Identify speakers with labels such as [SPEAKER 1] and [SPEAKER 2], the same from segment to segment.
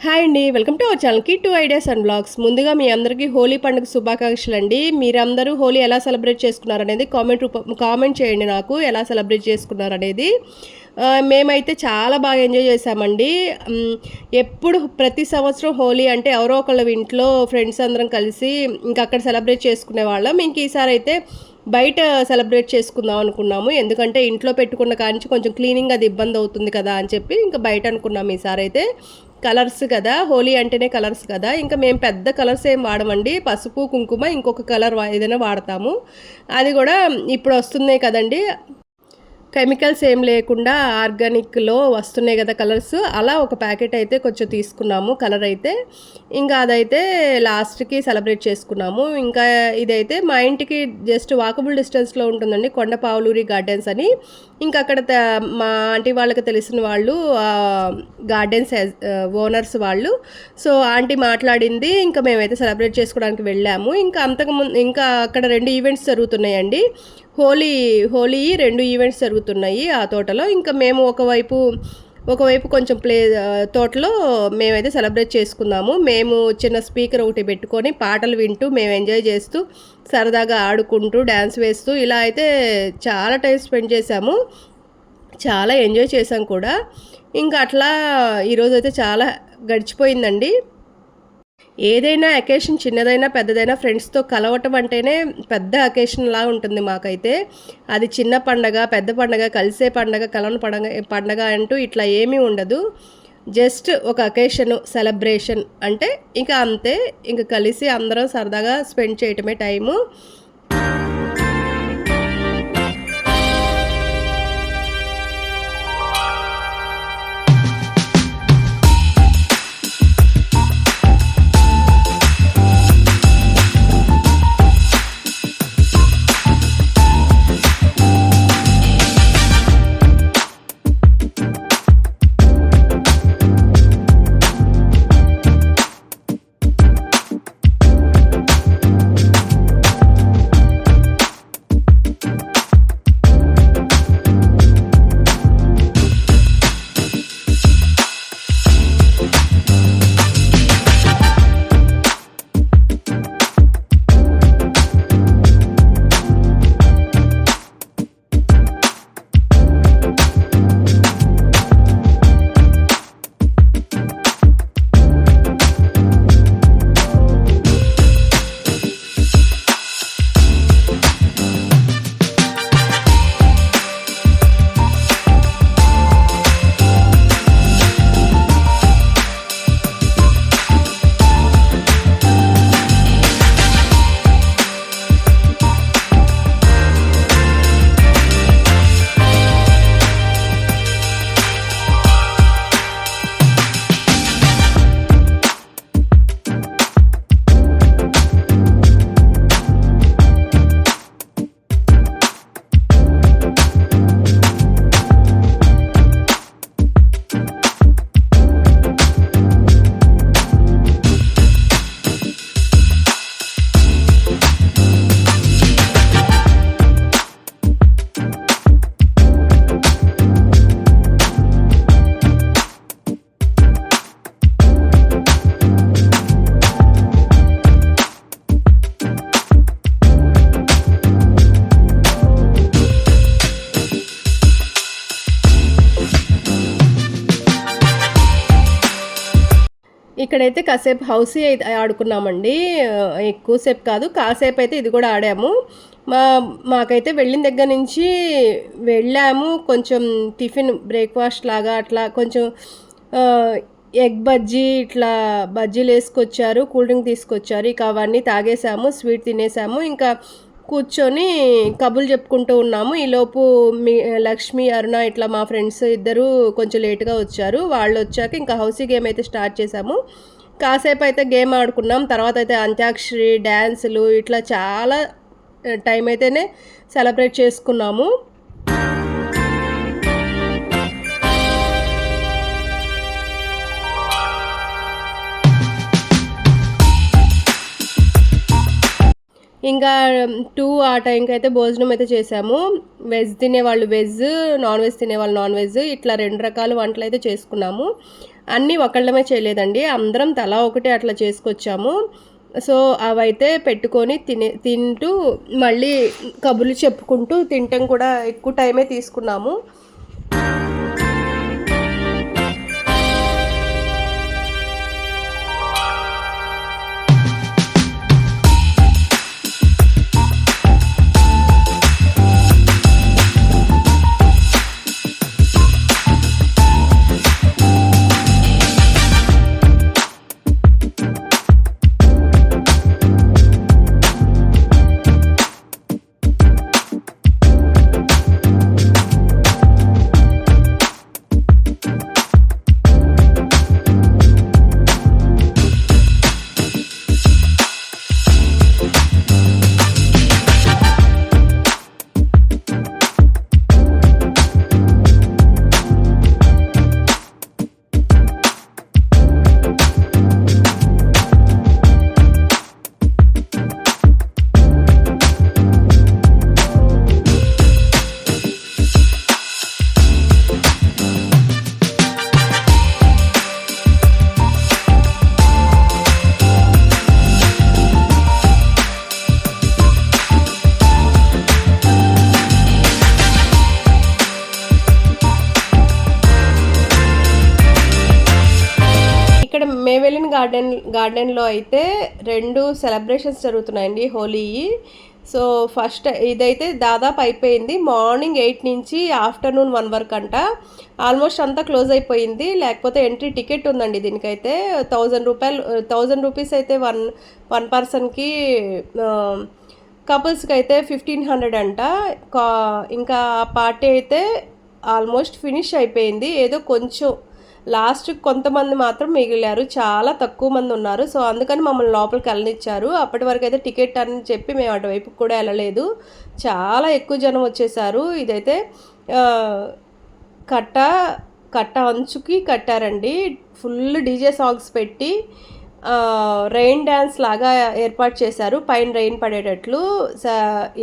[SPEAKER 1] Hi అండి, welcome to our ఛానల్కి 2 ideas and blogs. ముందుగా మీ అందరికీ హోలీ పండుగ శుభాకాంక్షలు అండి. మీరందరూ హోలీ ఎలా సెలబ్రేట్ చేసుకున్నారనేది కామెంట్ చేయండి. నాకు ఎలా సెలబ్రేట్ చేసుకున్నారనేది. మేమైతే చాలా బాగా ఎంజాయ్ చేసామండి. ఎప్పుడు ప్రతి సంవత్సరం హోలీ అంటే ఎవరో ఒకళ్ళ ఇంట్లో ఫ్రెండ్స్ అందరం కలిసి ఇంకా అక్కడ సెలబ్రేట్ చేసుకునే వాళ్ళం. ఇంక ఈసారి అయితే బయట సెలబ్రేట్ చేసుకుందాం అనుకున్నాము. ఎందుకంటే ఇంట్లో పెట్టుకున్న కానించి కొంచెం క్లీనింగ్ అది ఇబ్బంది అవుతుంది కదా అని చెప్పి ఇంకా బయట అనుకున్నాము. ఈసారి అయితే కలర్స్ కదా, హోలీ అంటేనే కలర్స్ కదా, ఇంకా మేము పెద్ద కలర్స్ ఏం వాడమండి. పసుపు కుంకుమ ఇంకొక కలర్ ఏదైనా వాడతాము. అది కూడా ఇప్పుడు వస్తున్నాయి కదండి, కెమికల్స్ ఏం లేకుండా ఆర్గానిక్లో వస్తున్నాయి కదా కలర్స్. అలా ఒక ప్యాకెట్ అయితే కొంచెం తీసుకున్నాము కలర్ అయితే. ఇంకా అదైతే లాస్ట్కి సెలబ్రేట్ చేసుకున్నాము. ఇంకా ఇదైతే మా ఇంటికి జస్ట్ వాకబుల్ డిస్టెన్స్లో ఉంటుందండి, కొండపావులూరి గార్డెన్స్ అని. ఇంకా అక్కడ మా ఆంటీ వాళ్ళకి తెలిసిన వాళ్ళు గార్డెన్స్ ఓనర్స్ వాళ్ళు. సో ఆంటీ మాట్లాడింది, ఇంకా మేమైతే సెలబ్రేట్ చేసుకోవడానికి వెళ్ళాము. ఇంకా అంతకుముందు ఇంకా అక్కడ 2 ఈవెంట్స్ జరుగుతున్నాయండి. హోలీ 2 ఈవెంట్స్ జరుగుతున్నాయి ఆ తోటలో. ఇంకా మేము ఒకవైపు కొంచెం తోటలో మేమైతే సెలబ్రేట్ చేసుకున్నాము. మేము చిన్న స్పీకర్ ఒకటి పెట్టుకొని పాటలు వింటూ మేము ఎంజాయ్ చేస్తూ సరదాగా ఆడుకుంటూ డ్యాన్స్ వేస్తూ ఇలా అయితే చాలా టైం స్పెండ్ చేశాము. చాలా ఎంజాయ్ చేసాం కూడా. ఇంకా అట్లా ఈరోజైతే చాలా గడిచిపోయిందండి. ఏదైనా అకేషన్ చిన్నదైనా పెద్దదైనా ఫ్రెండ్స్తో కలవటం అంటేనే పెద్ద అకేషన్లా ఉంటుంది మాకైతే. అది చిన్న పండగ పెద్ద పండగ కలిసే పండగ కలవని పండగ అంటూ ఇట్లా ఏమీ ఉండదు. జస్ట్ ఒక అకేషను సెలబ్రేషన్ అంటే ఇంకా అంతే. ఇంకా కలిసి అందరం సరదాగా స్పెండ్ చేయటమే టైము. ఇక్కడైతే కాసేపు హౌసీ అయితే ఆడుకున్నామండి. ఎక్కువసేపు కాదు, కాసేపు అయితే ఇది కూడా ఆడాము. మాకైతే వెళ్ళిన దగ్గర నుంచి వెళ్ళాము. కొంచెం టిఫిన్ బ్రేక్ఫాస్ట్ లాగా అట్లా కొంచెం ఎగ్ బజ్జీ ఇట్లా బజ్జీలు వేసుకొచ్చారు, కూల్ డ్రింక్ తీసుకొచ్చారు. ఇక అవన్నీ తాగేసాము, స్వీట్ తినేసాము. ఇంకా కూర్చొని కబుర్లు చెప్పుకుంటూ ఉన్నాము. ఈలోపు లక్ష్మి అరుణ ఇట్లా మా ఫ్రెండ్స్ ఇద్దరు కొంచెం లేట్గా వచ్చారు. వాళ్ళు వచ్చాక ఇంకా హౌసీ గేమ్ అయితే స్టార్ట్ చేసాము. కాసేపు అయితే గేమ్ ఆడుకున్నాం. తర్వాత అయితే అంత్యాక్షరి డ్యాన్సులు ఇట్లా చాలా టైం అయితేనే సెలబ్రేట్ చేసుకున్నాము. ఇంకా 2 ఆ టైంకి అయితే భోజనం అయితే చేసాము. వెజ్ తినేవాళ్ళు వెజ్, నాన్ వెజ్ తినేవాళ్ళు నాన్ వెజ్, ఇట్లా 2 రకాల వంటలు అయితే చేసుకున్నాము. అన్నీ ఒకళ్ళమే చేయలేదండి, అందరం తలా ఒకటి అట్లా చేసుకొచ్చాము. సో అవైతే పెట్టుకొని తింటూ మళ్ళీ కబుర్లు చెప్పుకుంటూ తినటం కూడా ఎక్కువ టైమే తీసుకున్నాము. ఇక్కడ మేము వెళ్ళిన గార్డెన్లో అయితే 2 సెలబ్రేషన్స్ జరుగుతున్నాయండి హోలీ. సో ఫస్ట్ ఇదైతే దాదాపు అయిపోయింది, మార్నింగ్ 8 నుంచి ఆఫ్టర్నూన్ 1 వరకు అంట. ఆల్మోస్ట్ అంతా క్లోజ్ అయిపోయింది, లేకపోతే ఎంట్రీ టికెట్ ఉందండి దీనికైతే. 1000 రూపీస్ అయితే వన్ పర్సన్కి, కపుల్స్కి అయితే 1500 అంట. ఇంకా ఆ పార్టీ అయితే ఆల్మోస్ట్ ఫినిష్ అయిపోయింది, ఏదో కొంచెం లాస్ట్ కొంతమంది మాత్రం మిగిలారు, చాలా తక్కువ మంది ఉన్నారు. సో అందుకని మమ్మల్ని లోపలికి వెళ్ళనిచ్చారు. అప్పటి వరకు అయితే టికెట్ అని చెప్పి మేము అటువైపు కూడా వెళ్ళలేదు, చాలా ఎక్కువ జనం వచ్చేసారు. ఇదైతే కట్ట అంచుకి కట్టారండి, ఫుల్ డీజే సాంగ్స్ పెట్టి రెయిన్ డ్యాన్స్ లాగా ఏర్పాటు చేశారు, పైన రెయిన్ పడేటట్లు.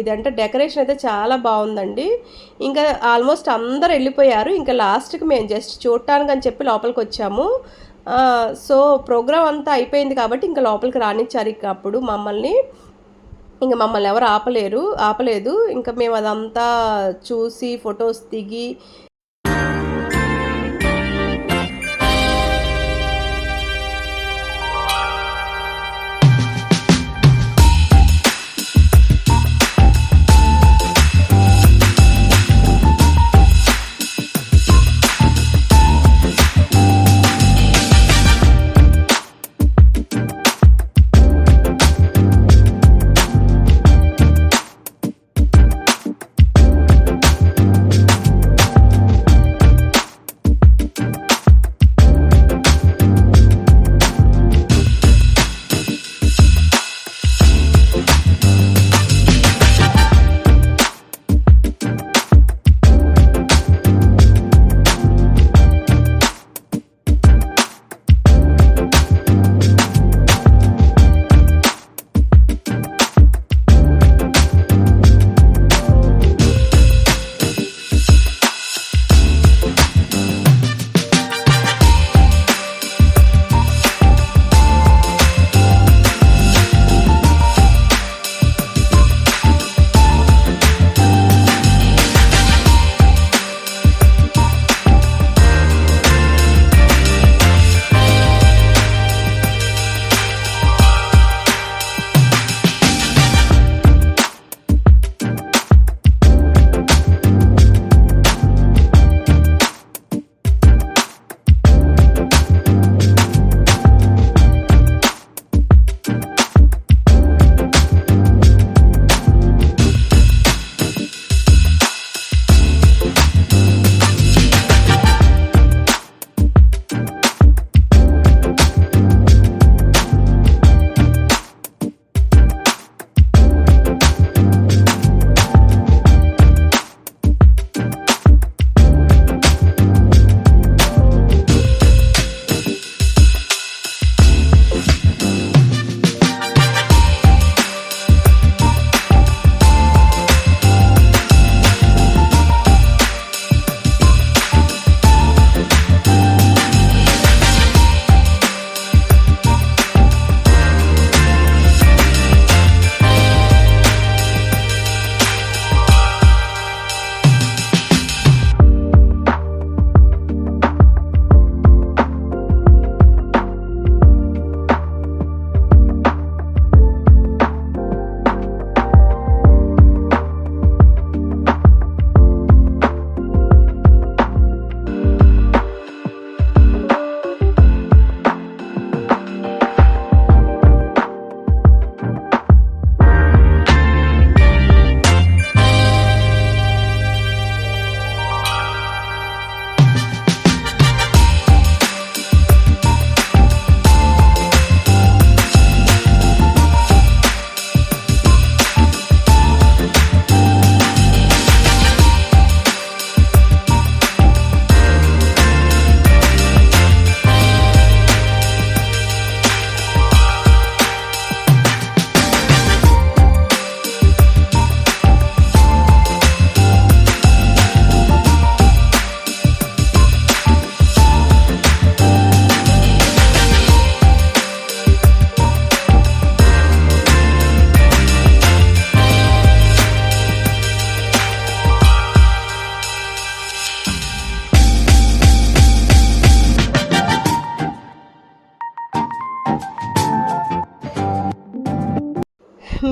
[SPEAKER 1] ఇదంటే డెకరేషన్ అయితే చాలా బాగుందండి. ఇంకా ఆల్మోస్ట్ అందరు వెళ్ళిపోయారు, ఇంకా లాస్ట్కి మేము జస్ట్ చూడటానికి అని చెప్పి లోపలికి వచ్చాము. సో ప్రోగ్రామ్ అంతా అయిపోయింది కాబట్టి ఇంకా లోపలికి రానిచ్చారు. ఇక అప్పుడు మమ్మల్ని ఎవరు ఆపలేదు. ఇంకా మేము అదంతా చూసి ఫొటోస్ దిగి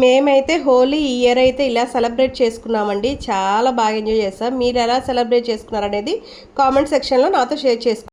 [SPEAKER 1] మేమైతే హోలీ ఈ ఇయర్ అయితే ఇలా సెలబ్రేట్ చేసుకున్నామండి. చాలా బాగా ఎంజాయ్ చేసాం. మీరు ఎలా సెలబ్రేట్ చేసుకున్నారనేది కామెంట్ సెక్షన్‌లో నాతో షేర్ చేసుకోండి.